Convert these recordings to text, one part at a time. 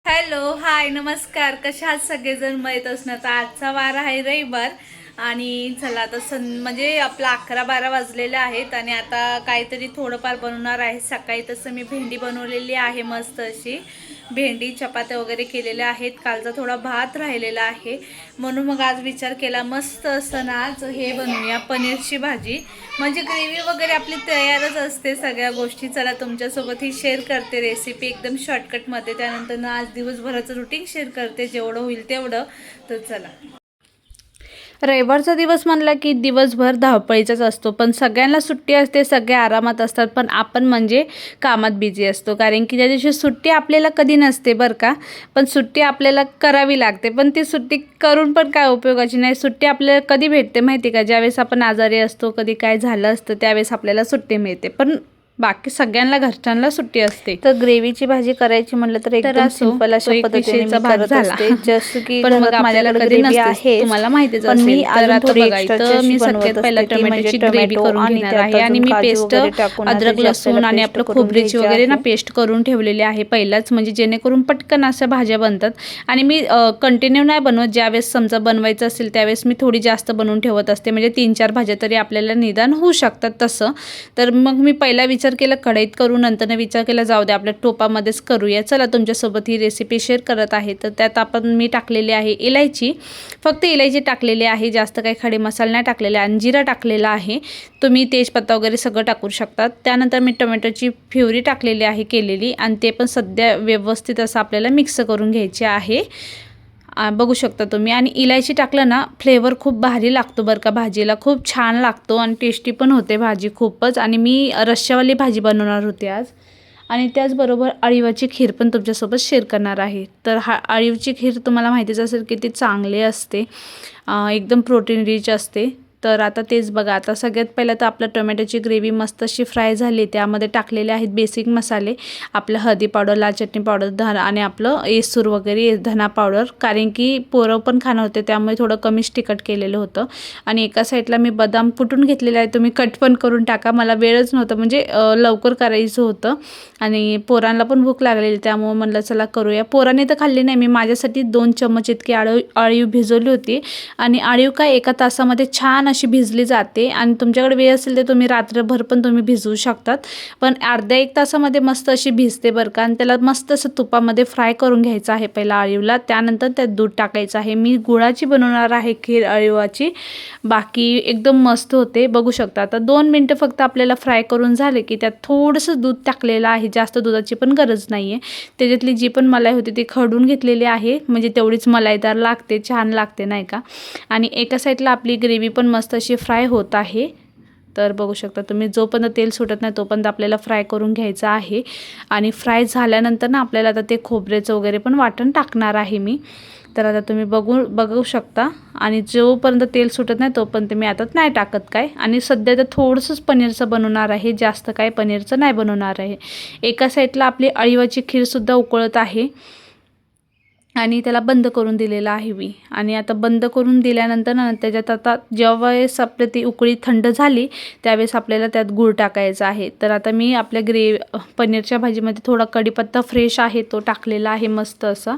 Hello hi नमस्कार. कशा आहात सगळेजण? माहीत असणार तर आजचा वार आहे रविवार आणि चला आता म्हणजे आपला 11-12 वाजलेले आहेत आणि आता काहीतरी थोडंफार बनवणार आहे. सकाळी तसं मी भेंडी बनवलेली आहे, मस्त अशी भेंडी चपात्या वगैरे केलेल्या आहेत. कालचा थोडा भात राहिलेला आहे म्हणून मग आज विचार केला मस्त असं ना आज हे बनवूया पनीरची भाजी. म्हणजे ग्रेव्ही वगैरे आपली तयारच असते सगळ्या गोष्टी. चला तुमच्यासोबत ही शेअर करते रेसिपी एकदम शॉर्टकटमध्ये. त्यानंतर ना आज दिवसभराचं रुटीन शेअर करते जेवढं होईल तेवढं. तर चला, रविवारचा दिवस म्हणला की दिवसभर धावपळीचाच असतो, पण सगळ्यांना सुट्टी असते, सगळे आरामात असतात, पण आपण म्हणजे कामात बिझी असतो. कारण की त्या दिवशी सुट्टी आपल्याला कधी नसते बरं का, पण सुट्टी आपल्याला करावी लागते. पण ती सुट्टी करून पण काय उपयोगाची नाही. सुट्टी आपल्याला कधी भेटते माहिती का? ज्यावेळेस आपण आजारी असतो, कधी काय झालं असतं त्यावेळेस आपल्याला सुट्टी मिळते, पण बाकी सगळ्यांना घरच्यांना सुट्टी असते. तर ग्रेव्हीची भाजी करायची म्हटलं तर एकदम सिंपल अशा पद्धतीने मी करत असते. जसं की पण मग माझ्याकडे ग्रेव्ही आहे, तुम्हाला माहितीच पण मी असेल. तर अजून आता थोडी बघा एक्स्ट्राची इथं अशी मी बनवत सगळ्यात पहिला असते ती म्हणजे टोमॅटोची ग्रेव्ही करून आणि घेणार त्यात आहे आणि अजून मी काजू पेस्ट वगैरे टाकून ना अद्रक त्याची लसूण आपल्याला आणि पेस्ट आपलं करून खोबऱ्याची घ्यायची वगैरे ना आहे. पेस्ट करून ठेवलेली आहे पहिलाच, म्हणजे जेणेकरून पटकन अशा भाज्या बनतात. आणि मी कंटिन्यू नाही बनवत, ज्यावेळेस समजा बनवायचं असेल त्यावेळेस मी थोडी जास्त बनवून ठेवत असते, म्हणजे 3-4 भाज्या तरी आपल्याला निदान होऊ शकतात तसं. तर मग मी पहिला विचार केला कढईत करू, नंतर विचार केला जाऊ दे आपल्या टोपामध्येच करूया. चला तुमच्यासोबत ही रेसिपी शेअर करत आहे. तर त्यात मी टाकलेली आहे इलायची, फक्त इलायची टाकलेली आहे, जास्त काही खडे मसाले नाही टाकलेले. आणि जिरा टाकलेला आहे, तुम्ही तेजपत्ता वगैरे सगळं टाकू शकतात. त्यानंतर मी टोमॅटोची प्युरी टाकलेली आहे केलेली, आणि ते पण सध्या व्यवस्थित असं आपल्याला मिक्स करून घ्यायचे आहे. बघू शकता तुम्ही. आणि इलायची टाकलं ना फ्लेवर खूप भारी लागतो बरं का, भाजीला खूप छान लागतो आणि टेस्टी पण होते भाजी खूपच. आणि मी रश्श्यावाली भाजी बनवणार होते आज. आणि त्याचबरोबर अळीवाची खीर पण तुमच्यासोबत शेअर करणार आहे. तर अळीवची खीर तुम्हाला माहितीच असेल किती चांगली असते, एकदम प्रोटीन रिच असते. तर आता तेच बघा. आता सगळ्यात पहिलं तर आपलं टोमॅटोची ग्रेव्ही मस्त अशी फ्राय झाली, त्यामध्ये टाकलेले आहेत बेसिक मसाले, आपलं हळदी पावडर, लाल चटणी पावडर, धना आणि आपलं येसूर वगैरे धना पावडर. कारण की पोरं पण खाणं होते त्यामुळे थोडं कमीच तिखट केलेलं होतं. आणि एका साईडला मी बदाम फुटून घेतलेले आहे, तुम्ही कट पण करून टाका, मला वेळच नव्हता, म्हणजे लवकर करायचं होतं आणि पोरांना पण भूक लागलेली, त्यामुळे म्हणलं चला करूया. पोरांनी तर खाल्ली नाही, मी माझ्यासाठी 2 चम्मच इतकी अळीव भिजवली होती. आणि अळीव काय 1 तासामध्ये छान अशी भिजली जाते. आणि तुमच्याकडे वेळ असेल तर तुम्ही रात्रभर पण तुम्ही भिजवू शकतात, पण अर्ध्या 1 तासामध्ये मस्त अशी भिजते बरं का. आणि त्याला मस्त असं तुपामध्ये फ्राय करून घ्यायचं आहे पहिला अळीवला, त्यानंतर त्यात दूध टाकायचं आहे. मी गुळाची बनवणार आहे खीर अळीवाची, बाकी एकदम मस्त होते, बघू शकता. आता 2 मिनटं फक्त आपल्याला फ्राय करून झाले की त्यात थोडंसं दूध टाकलेलं आहे, जास्त दुधाची पण गरज नाही आहे. त्याच्यातली जी पण मलाई होती ती खडून घेतलेली आहे, म्हणजे तेवढीच मलाईदार लागते, छान लागते नाही का. आणि एका साईडला आपली ग्रेव्ही पण मस्त अशी फ्राय होत आहे. तर बघू शकता तुम्ही, जोपर्यंत तेल सुटत नाही तोपर्यंत आपल्याला फ्राय करून घ्यायचं आहे. आणि फ्राय झाल्यानंतर ना आपल्याला आता ते खोबऱ्याचं वगैरे पण वाटण टाकणार आहे मी. तर आता तुम्ही बघू शकता. आणि जोपर्यंत तेल सुटत नाही तोपर्यंत मी आता नाही टाकत काय. आणि सध्या तर थोडंसंच पनीरचं बनवणार आहे, जास्त काय पनीरचं नाही बनवणार आहे. एका साईडला आपली अळीवाची खीरसुद्धा उकळत आहे आणि त्याला बंद करून दिलेलं आहे मी. आणि आता बंद करून दिल्यानंतर ना त्याच्यात आता ज्यावेळेस आपलं ती उकळी थंड झाली त्यावेळेस आपल्याला त्यात गूळ टाकायचा आहे. तर आता मी आपल्या पनीरच्या भाजीमध्ये थोडा कढीपत्ता फ्रेश आहे तो टाकलेला आहे मस्त असा.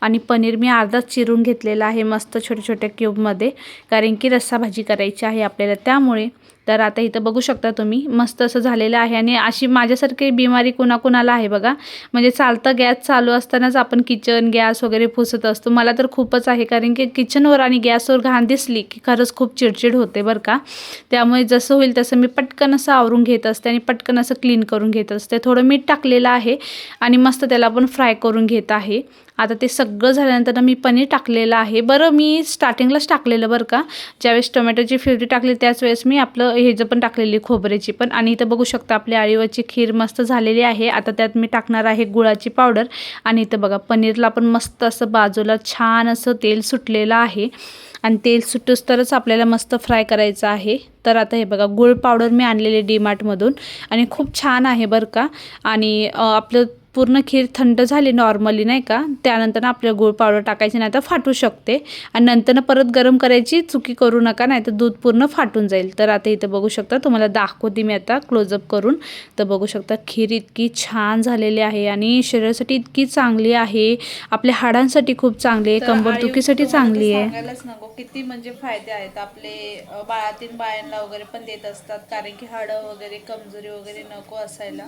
आणि पनीर मी अर्धाच चिरून घेतलेला आहे मस्त छोट्या छोट्या क्यूबमध्ये, कारण की रस्सा भाजी करायची आहे आपल्याला त्यामुळे. तर आता इथं बघू शकता तुम्ही मस्त असं झालेलं आहे. आणि अशी माझ्यासारखी बिमारी कुणाकुणाला आहे बघा, म्हणजे चालतं गॅस चालू असतानाच आपण किचन गॅस वगैरे पुसत असतो. मला तर खूपच आहे, कारण की किचनवर आणि गॅसवर घाण दिसली की खरंच खूप चिडचिड होते बरं का. त्यामुळे जसं होईल तसं मी पटकन असं आवरून घेत असते आणि पटकन असं क्लीन करून घेत असते. थोडं मीठ टाकलेलं आहे आणि मस्त त्याला पण फ्राय करून घेत आहे. आता ते सगळं झाल्यानंतर मी पनीर टाकलेलं आहे. बरं मी स्टार्टिंगलाच टाकलेलं बरं का, ज्यावेळेस टोमॅटोची प्युरी टाकली त्याच वेळेस मी आपलं ह्याचं पण टाकलेली खोबऱ्याची पण. आणि इथं बघू शकता आपली अळीवाची खीर मस्त झालेली आहे. आता त्यात मी टाकणार आहे गुळाची पावडर. आणि इथं बघा पनीरला पण मस्त असं बाजूला छान असं तेल सुटलेलं आहे आणि तेल सुटूस तरच आपल्याला मस्त फ्राय करायचं आहे. तर आता हे बघा गुळ पावडर मी आणलेली डीमार्टमधून आणि खूप छान आहे बरं का. आणि आपलं पूर्ण खीर थंड झाली नॉर्मली नाही का, त्यानंतर आपल्या गूळ पावडर टाकायची, नाही तर फाटू शकते. आणि नंतर परत गरम करायची चुकी करू नका, नाही तर दूध पूर्ण फाटून जाईल. तर आता इथं बघू शकता, तुम्हाला दाखवते मी आता क्लोजअप करून. तर बघू शकता खीर इतकी छान झालेली आहे आणि शरीरासाठी इतकी चांगली आहे, आपल्या हाडांसाठी खूप चांगली आहे, कंबरदुखीसाठी चांगली आहे. सांगायलाच नको किती म्हणजे फायदे आहेत. आपले बाळातीन बायांना वगैरे पण देत असतात, कारण की हाडं वगैरे कमजोरी वगैरे नको असायला.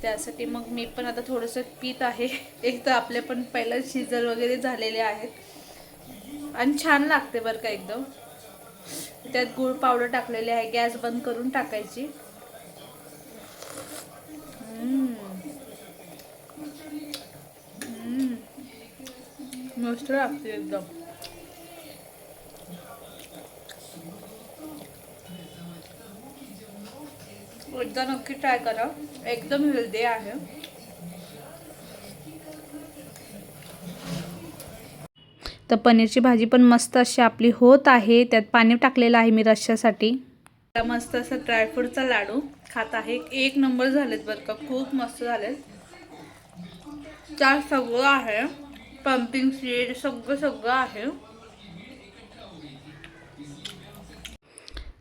त्यासाठी मग मी पण आता थोडंसं पीत आहे. एक तर आपले पण पहिलं शिजर वगैरे झालेले आहेत आणि छान लागते बरं का एकदम. त्यात गूळ पावडर टाकलेली आहे. गॅस बंद करून टाकायची. मस्त लागते एकदम. एकदा नक्की ट्राय करा, एकदम हेल्दी आहे. तर पनीरची भाजी पण मस्त अशी आपली होत आहे. त्यात पाणी टाकलेलं आहे मी रश्श्यासाठी. मस्त असं ड्रायफ्रूटचा लाडू खात आहे. एक नंबर झालेत बरं का, खूप मस्त झालेत. त्यात सगळं आहे, पंपिंग सीड सगळं आहे.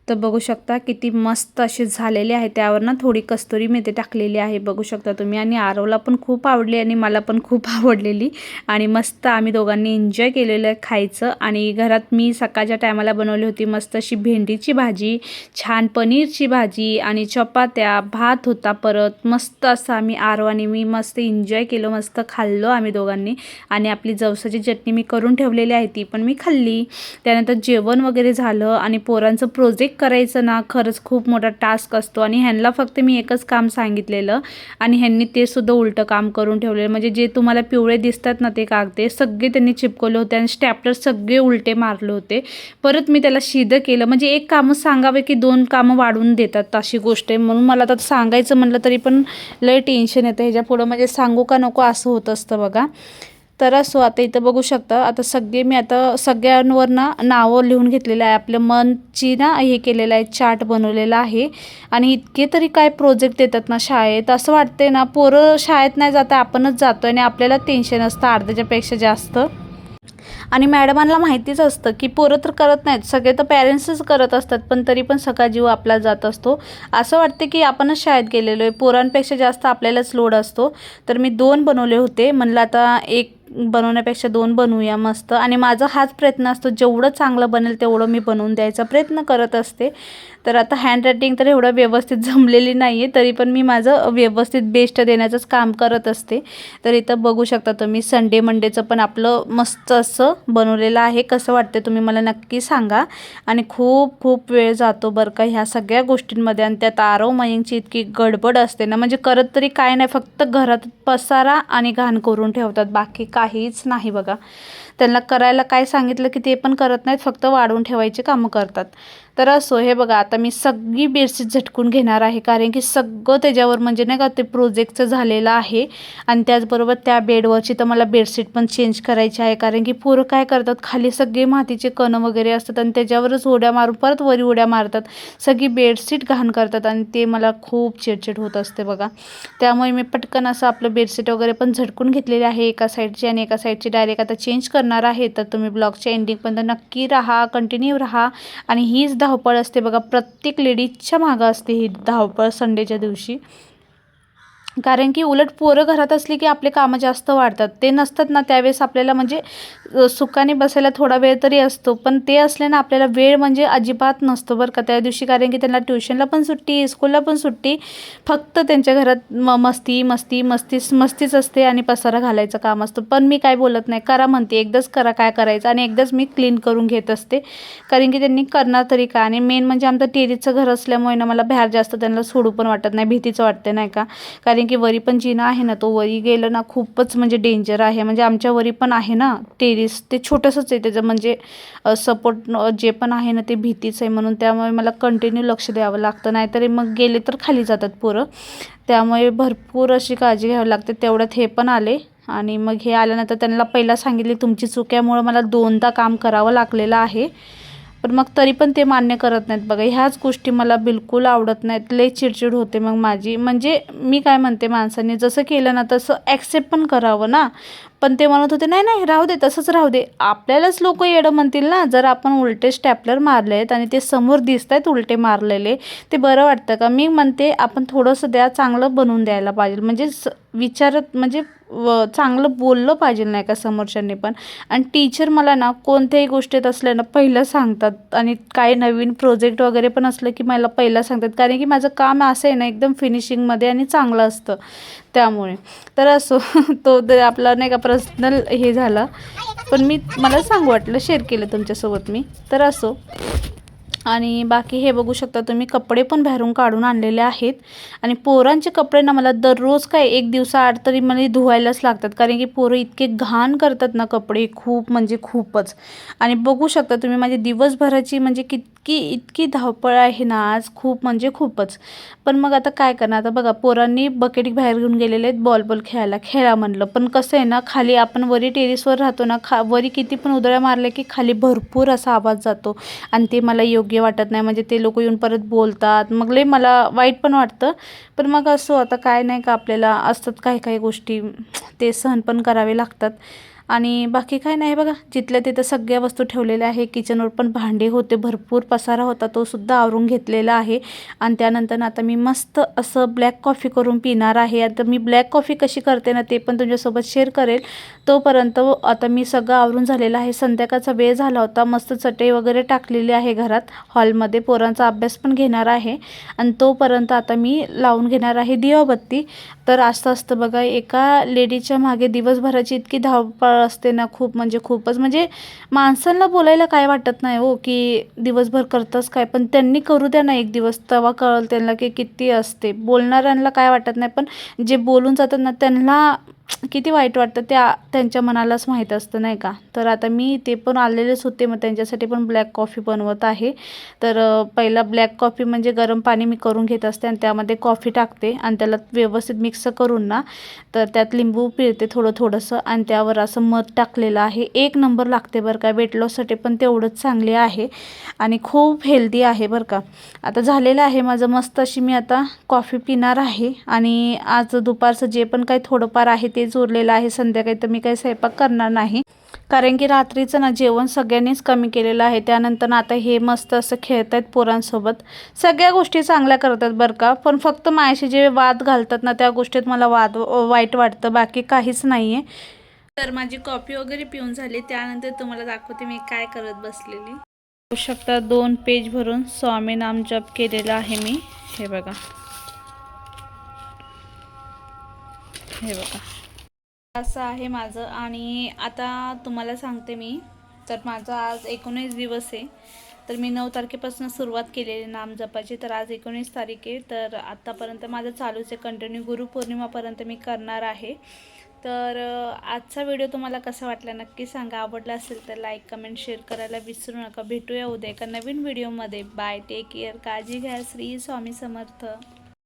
तर बघू शकता किती मस्त असे झालेले आहे. त्यावर ना थोडी कस्तुरी मेथी टाकलेली आहे, बघू शकता तुम्ही. आणि आरवला पण खूप आवडली आणि मला पण खूप आवडलेली. आणि मस्त आम्ही दोघांनी एन्जॉय केलेलं आहे खायचं. आणि घरात मी सकाळच्या टायमाला बनवली होती मस्त अशी भेंडीची भाजी, छान पनीरची भाजी आणि चपात्या, भात होता परत. मस्त असं आम्ही आरव आणि मी मस्त एन्जॉय केलं, मस्त खाल्लो आम्ही दोघांनी. आणि आपली जवसाची चटणी मी करून ठेवलेली आहे, ती पण मी खाल्ली. त्यानंतर जेवण वगैरे झालं. आणि पोरांचं प्रोजेक्ट करायचं ना खरंच खूप मोठा टास्क असतो. आणि ह्यांना फक्त मी एकच काम सांगितलेलं आणि ह्यांनी ते सुद्धा उलटं काम करून ठेवलेलं. म्हणजे जे तुम्हाला पिवळे दिसतात ना ते कागदे सगळे त्यांनी चिपकवले होते आणि स्टॅपलर सगळे उलटे मारले होते. परत मी त्याला सिधं केलं. म्हणजे एक कामं सांगावे की दोन कामं वाढवून देतात अशी गोष्ट आहे. म्हणून मला आता सांगायचं म्हणलं तरी पण लय टेन्शन येतं ह्याच्या पुढं, म्हणजे सांगू का नको असं होत असतं बघा. तर असो आता इथं बघू शकता, आता सगळे मी आता सगळ्यांवर ना नावं लिहून घेतलेलं आहे. आपल्या मनची ना हे केलेलं आहे, चार्ट बनवलेला आहे. आणि इतके तरी काय प्रोजेक्ट देतात ना शाळेत, असं वाटते ना पोरं शाळेत नाही जाता आपणच जातो आणि आपल्याला टेन्शन असतं अर्ध्याच्यापेक्षा जास्त. आणि मॅडमांना माहितीच असतं की पोरं तर करत नाहीत, सगळे तर पॅरेंट्सच करत असतात, पण तरी पण सगळा जीव आपला जात असतो. असं वाटते की आपणच शाळेत गेलेलो आहे, पोरांपेक्षा जास्त आपल्यालाच लोड असतो. तर मी 2 बनवले होते, म्हणलं आता एक बनवण्यापेक्षा 2 बनवूया मस्त. आणि माझा हाच प्रयत्न असतो, जेवढं चांगलं बनेल तेवढं मी बनवून द्यायचा प्रयत्न करत असते. तर आता हँडरायटिंग तर एवढं व्यवस्थित जमलेली नाही आहे, तरी पण मी माझं व्यवस्थित बेस्ट देण्याचंच काम करत असते. तर इथं बघू शकता तुम्ही संडे मंडेचं पण आपलं मस्त असं बनवलेलं आहे. कसं वाटते तुम्ही मला नक्की सांगा. आणि खूप खूप वेळ जातो बरं का ह्या सगळ्या गोष्टींमध्ये. आणि त्यात आरव मयंकची इतकी गडबड असते ना, म्हणजे करत तरी काय नाही, फक्त घरात पसारा आणि घाण करून ठेवतात, बाकी काहीच नाही बघा. त्यांना करायला काय सांगितलं की ते पण करत नाहीत, फक्त वाढवून ठेवायचे कामं करतात. तर असो हे बघा, आता मी सगळी बेडशीट झटकून घेणार आहे, कारण की सगळं त्याच्यावर म्हणजे नाही का ते प्रोजेक्टचं झालेलं आहे. आणि त्याचबरोबर त्या बेडवरची तर मला बेडशीट पण चेंज करायची आहे, कारण की पोरं काय करतात खाली सगळे मातीचे कण वगैरे असतात आणि त्याच्यावरच उड्या मारून परत वरी उड्या मारतात, सगळी बेडशीट घाण करतात आणि ते मला खूप चिडचिड होत असते बघा. त्यामुळे मी पटकन असं आपलं बेडशीट वगैरे पण झटकून घेतलेली आहे एका साईडची, आणि एका साईडची डायरेक्ट आता चेंज करणार आहे. तर तुम्ही ब्लॉगच्या एंडिंगपर्यंत नक्की राहा, कंटिन्यू राहा. आणि हीच धावपळ असते बघा, प्रत्येक लेडीजच्या मागं असते ही धावपळ संडेच्या दिवशी. कारण की उलट पोरं घरात असली की आपले कामं जास्त वाढतात, ते नसतात ना त्यावेळेस आपल्याला म्हणजे सुखाने बसायला थोडा वेळ तरी असतो, पण ते असले ना आपल्याला वेळ म्हणजे अजिबात नसतो बरं का त्या दिवशी. कारण की त्यांना ट्युशनला पण सुट्टी, स्कूलला पण सुट्टी, फक्त त्यांच्या घरात मस्तीच असते आणि पसारा घालायचं काम असतं. पण मी काय बोलत नाही, करा म्हणते, एकदाच करा काय करायचं, आणि एकदाच मी क्लीन करून घेत असते, कारण की त्यांनी करणार तरी काय. आणि मेन म्हणजे आमचं टेरेसचं घर असल्यामुळे ना मला बाहेर जास्त त्यांना सोडू पण वाटत नाही, भीतीचं वाटते नाही का. कारण की वरी पण जिना आहे ना, तो वरी गेलं ना खूपच म्हणजे डेंजर आहे. म्हणजे आमच्या वरी पण आहे ना टेरेस, ते छोटंसंच आहे त्याचं, म्हणजे सपोर्ट जे पण आहे ना ते भीतीच आहे. म्हणून त्यामुळे मला कंटिन्यू लक्ष द्यावं लागतं, नाहीतरी मग गेले तर खाली जातात पोरं. त्यामुळे भरपूर अशी काळजी घ्यावी लागते. तेवढ्यात हे पण आले, आणि मग हे आल्यानंतर त्यांना पहिला सांगितले तुमची चुक्यामुळे मला 2दा काम करावं लागलेलं आहे. पण मग तरी पण ते मान्य करत नाहीत बघा. ह्याच गोष्टी मला बिलकुल आवडत नाहीत. लई चिडचिड होते मग माझी. म्हणजे मी काय म्हणते, माणसांनी जसं केलं ना तसं ॲक्सेप्ट पण करावं ना. पण ते म्हणत होते नाही नाही राहू दे, तसंच राहू दे. आपल्यालाच लोक येडं म्हणतील ना जर आपण उलटे स्टॅपलर मारले आहेत आणि ते समोर दिसत आहेत उलटे मारलेले. ते बरं वाटतं का? मी म्हणते आपण थोडंसं द्या, चांगलं बनवून द्यायला पाहिजे. म्हणजे विचारत म्हणजे चांगलं बोललं पाहिजे नाही का समोरच्यांनी पण. आणि टीचर मला ना कोणत्याही गोष्टीत असलं ना पहिलं सांगतात. आणि काही नवीन प्रोजेक्ट वगैरे पण असलं की मला पहिलं सांगतात. कारण की माझं काम असं आहे ना एकदम फिनिशिंगमध्ये आणि चांगलं असतं त्यामुळे. तर असो तो आपला नाही का पर्सनल हे झाला, पण मला सांगू वाटलं, शेअर केलं तुमच्यासोबत मी. तर असो. आणि बाकी हे बघू शकता तुम्ही, कपडे पण बाहेरून काढून आणलेले आहेत. आणि पोरांचे कपडे ना मला दररोज काय एक दिवसाआड तरी मला धुवायलाच लागतात. कारण की पोरं इतके घाण करतात ना कपडे, खूप म्हणजे खूपच. आणि बघू शकता तुम्ही माझी दिवसभराची म्हणजे इतकी धावपळ आहे ना आज, खूप म्हणजे खूपच. पण मग आता काय करणार. आता बघा पोरांनी बकेट बाहेर घेऊन गेलेले आहेत बॉल खेळा म्हणलं. पण कसं आहे ना, खाली आपण वरी टेरेसवर राहतो ना, वरी किती पण उधळ्या मारल्या की खाली भरपूर असा आवाज जातो. आणि ते मला योग्य वाटत नाही. म्हणजे ते लोक येऊन परत बोलतात, मग लई मला वाईट पण वाटतं. पण मग असो, आता काय नाही का, आपल्याला असतात काही काही गोष्टी ते सहन पण करावे लागतात. आणि बाकी काय नाही बघा, जिथल्या तिथं सगळ्या वस्तू ठेवलेल्या आहे. किचनवर पण भांडे होते, भरपूर पसारा होता, तो सुद्धा आवरून घेतलेला आहे. आणि त्यानंतर आता मी मस्त असं ब्लॅक कॉफी करून पिणार आहे. आता मी ब्लॅक कॉफी कशी करते ना ते पण तुमच्यासोबत शेअर करेल. तोपर्यंत आता मी सगळं आवरून झालेलं आहे. संध्याकाळचा वेळ झाला होता. मस्त चटई वगैरे टाकलेली आहे घरात हॉलमध्ये. पोरांचा अभ्यास पण घेणार आहे. आणि तोपर्यंत आता मी लावून घेणार आहे दिवाबत्ती. तर असं असतं बघा, एका लेडीच्या मागे दिवसभराची इतकी धावपळ असते ना, खूप म्हणजे खूपच. म्हणजे माणसांना बोलायला काय वाटत नाही हो, की दिवसभर करतंच काय. पण त्यांनी करू द्या ना एक दिवस, तेव्हा कळेल त्यांना की किती असते. बोलणाऱ्यांना काय वाटत नाही, पण जे बोलून जातात ना त्यांना किती वाईट वाटतं त्यांच्या मनालाच माहीत असतं नाही का. तर आता मी ते पण आलेलेच होते, मग त्यांच्यासाठी पण ब्लॅक कॉफी बनवत आहे. तर पहिला ब्लॅक कॉफी म्हणजे गरम पाणी मी करून घेत असते आणि त्यामध्ये कॉफी टाकते आणि त्याला व्यवस्थित मिक्स करून ना, तर त्यात लिंबू पिळते थोडंसं आणि त्यावर असं मध टाकलेलं आहे. एक नंबर लागते बरं का. वेट लॉससाठी पण तेवढंच चांगले आहे आणि खूप हेल्दी आहे बरं का. आता झालेलं आहे माझं मस्त अशी मी आता कॉफी पिणार आहे. आणि आज दुपारचं जे पण काही थोडंफार आहे तेच उरलेलं आहे. संध्याकाळी तर मी काही स्वयंपाक करणार नाही, कारण की रात्रीचं ना जेवण सगळ्यांनीच कमी केलेलं आहे. त्यानंतर आता हे मस्त असं खेळत आहेत पोरांसोबत. सगळ्या गोष्टी चांगल्या करतात बरं का, पण फक्त माझ्याशी जे वाद घालतात ना त्या गोष्टीत मला वाईट वाटतं, बाकी काहीच नाही आहे. तर माझी कॉफी वगैरे पिऊन झाली. त्यानंतर तुम्हाला दाखवते मी काय करत बसलेली. बघू शकता 2 पेज भरून स्वामी नाम जप केलेला आहे मी. हे बघा, हे बघा असं आहे माझं. आणि आता तुम्हाला सांगते मी, तर माझा आज 19 दिवस आहे. तर मी 9 तारखेपासून सुरुवात केलेली नाम जपाची. तर आज 19 तारीख आहे. तर आत्तापर्यंत माझं चालूच आहे कंटिन्यू. गुरुपौर्णिमापर्यंत मी करणार आहे. तर आजचा व्हिडिओ तुम्हाला कसा वाटला नक्की सांगा. आवडला असेल तर लाईक कमेंट शेअर करायला विसरू नका. भेटूया उद्या एका नवीन व्हिडिओमध्ये. बाय, टेक केअर, काळजी घ्या. श्री स्वामी समर्थ.